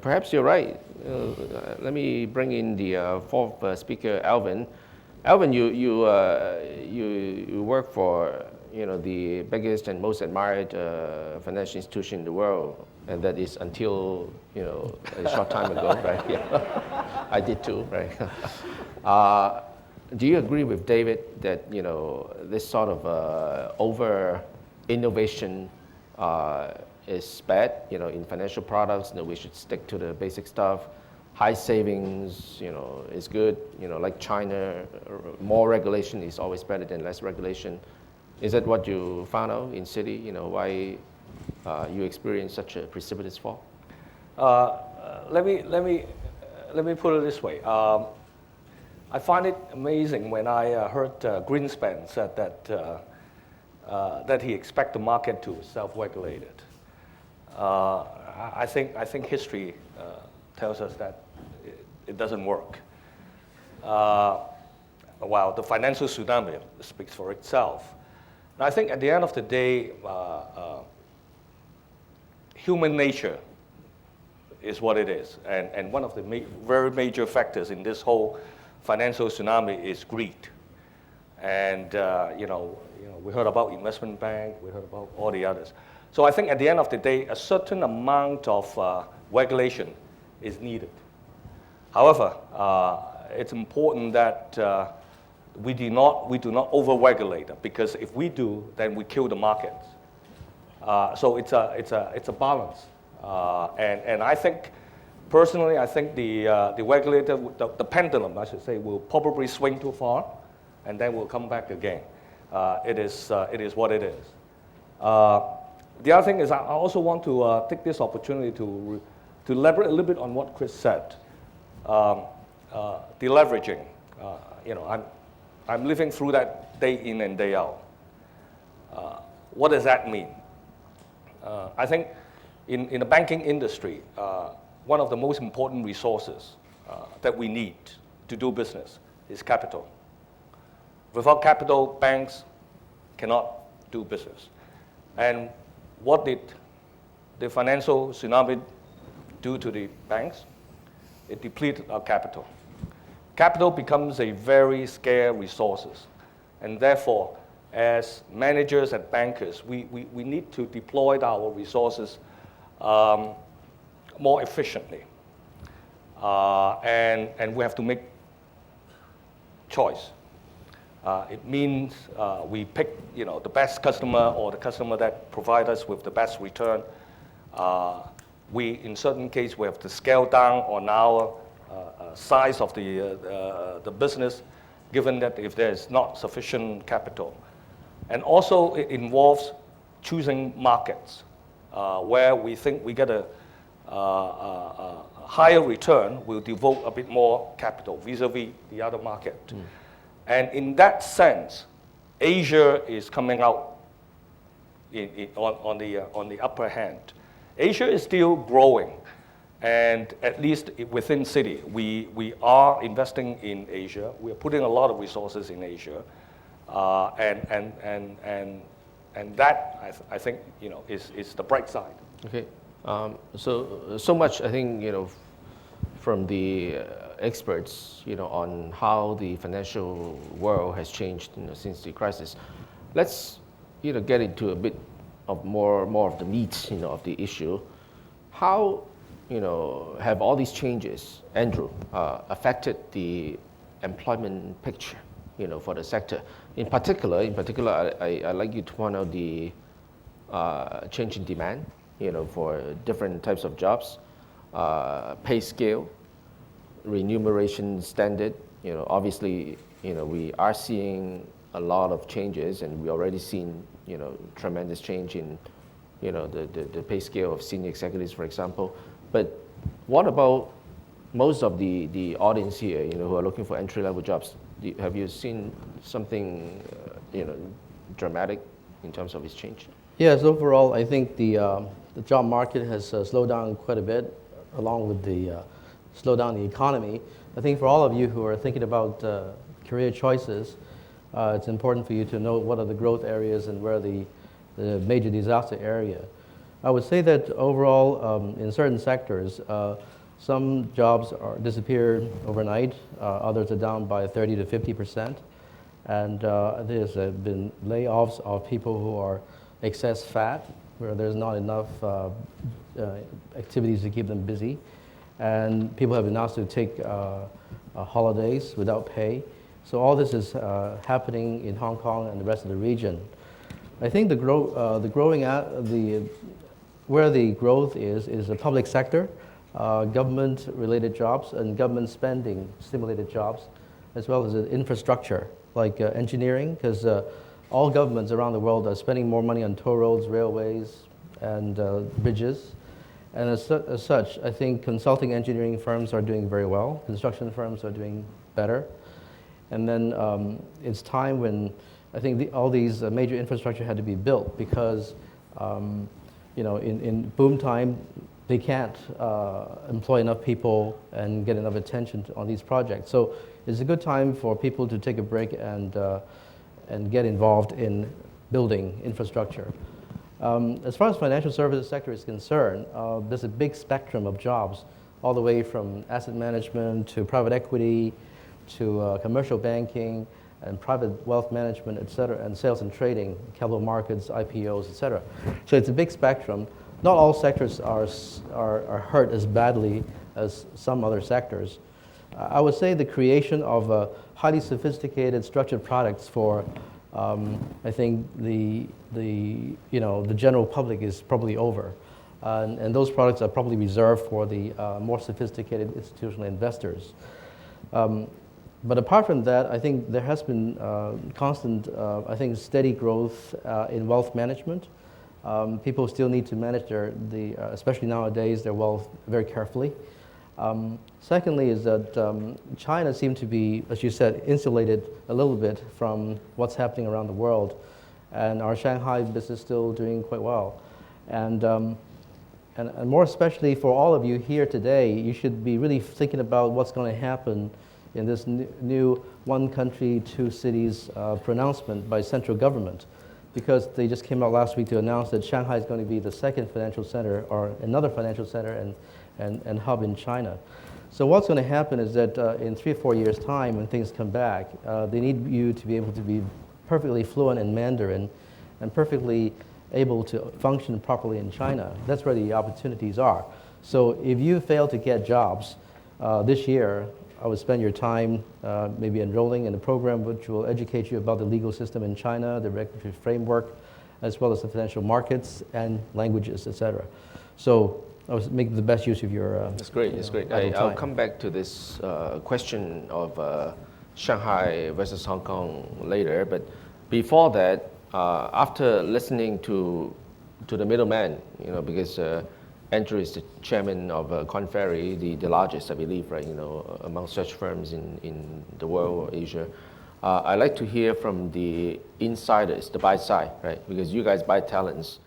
Perhaps you're right. Let me bring in the fourth speaker, Alvin. Alvin, you work for the biggest and most admired financial institution in the world, and that is until a short time ago, right? Yeah. I did too, right? Do you agree with David that this sort of over innovation is bad, in financial products? We should stick to the basic stuff. High savings, is good. Like China, more regulation is always better than less regulation. Is that what you found out in Citi? Why you experienced such a precipitous fall? Let me put it this way. I find it amazing when I heard Greenspan said that he expect the market to self-regulate it. I think history tells us that it doesn't work. While the financial tsunami speaks for itself. And I think at the end of the day, human nature is what it is. And one of the very major factors in this whole financial tsunami is greed. And we heard about investment bank, we heard about all the others. So I think at the end of the day, a certain amount of regulation is needed. However, it's important that we do not over-regulate, because if we do, then we kill the markets. So it's a balance, and I think personally, I think the regulator, the pendulum, I should say, will probably swing too far, and then will come back again. It is what it is. The other thing is, I also want to take this opportunity to elaborate a little bit on what Chris said. Deleveraging. I'm living through that day in and day out. What does that mean? I think in the banking industry, one of the most important resources that we need to do business is capital. Without capital, banks cannot do business. And what did the financial tsunami do to the banks? It depleted our capital. Capital becomes a very scarce resource. And therefore, as managers and bankers, we need to deploy our resources more efficiently. And we have to make choice. It means we pick the best customer, or the customer that provides us with the best return. In certain cases, we have to scale down on our size of the business, given that if there is not sufficient capital. And also it involves choosing markets where we think we get a higher return, we'll devote a bit more capital vis-a-vis the other market. And in that sense, Asia is coming out on the upper hand. Asia is still growing, and at least within Citi, we are investing in Asia. We are putting a lot of resources in Asia, and that I think is the bright side. Okay, so much I think from the experts on how the financial world has changed since the crisis. Let's get into a bit of more of the meat of the issue. How have all these changes, Andrew, affected the employment picture for the sector? In particular, I'd like you to point out the change in demand for different types of jobs, pay scale, remuneration standard. Obviously, we are seeing a lot of changes, and we already seen tremendous change in the pay scale of senior executives, for example. But what about most of the audience here, who are looking for entry-level jobs? Have you seen something dramatic in terms of its change? Yes, overall, I think the job market has slowed down quite a bit, along with the slowdown in the economy. I think for all of you who are thinking about career choices, it's important for you to know what are the growth areas and where are the major disaster area. I would say that overall, in certain sectors, some jobs are disappeared overnight, others are down by 30 to 50%. And there's been layoffs of people who are excess fat, where there's not enough activities to keep them busy. And people have been asked to take holidays without pay. So all this is happening in Hong Kong and the rest of the region. I think where the growth is the public sector, government-related jobs and government spending-stimulated jobs, as well as the infrastructure, like engineering, because all governments around the world are spending more money on toll roads, railways, and bridges. And as such, I think consulting engineering firms are doing very well. Construction firms are doing better. And then it's time when I think all these major infrastructure had to be built because, in boom time, they can't employ enough people and get enough attention on these projects. So it's a good time for people to take a break and get involved in building infrastructure. As far as financial services sector is concerned, there's a big spectrum of jobs, all the way from asset management to private equity to commercial banking and private wealth management, et cetera, and sales and trading, capital markets, IPOs, et cetera. So it's a big spectrum. Not all sectors are hurt as badly as some other sectors. I would say the creation of highly sophisticated structured products for I think the general public is probably over, and those products are probably reserved for the more sophisticated institutional investors. But apart from that, I think there has been constant, steady growth in wealth management. People still need to manage especially nowadays, their wealth very carefully. Secondly is that China seemed to be, as you said, insulated a little bit from what's happening around the world. And our Shanghai business is still doing quite well. And more especially for all of you here today, you should be really thinking about what's going to happen in this new one country, two cities pronouncement by central government. Because they just came out last week to announce that Shanghai is going to be the second financial center or another financial center and hub in China. So what's going to happen is that in 3 or 4 years' time, when things come back, they need you to be able to be perfectly fluent in Mandarin and perfectly able to function properly in China. That's where the opportunities are. So if you fail to get jobs this year, I would spend your time maybe enrolling in a program which will educate you about the legal system in China, the regulatory framework, as well as the financial markets and languages, etc. So I was making the best use of your That's great. That's great. I'll come back to this question of Shanghai versus Hong Kong later. But before that, after listening to the middleman, because Andrew is the chairman of Korn Ferry, the largest, I believe, right? Among such firms in the world, Asia. I'd like to hear from the insiders, the buy side, right? Because you guys buy talents.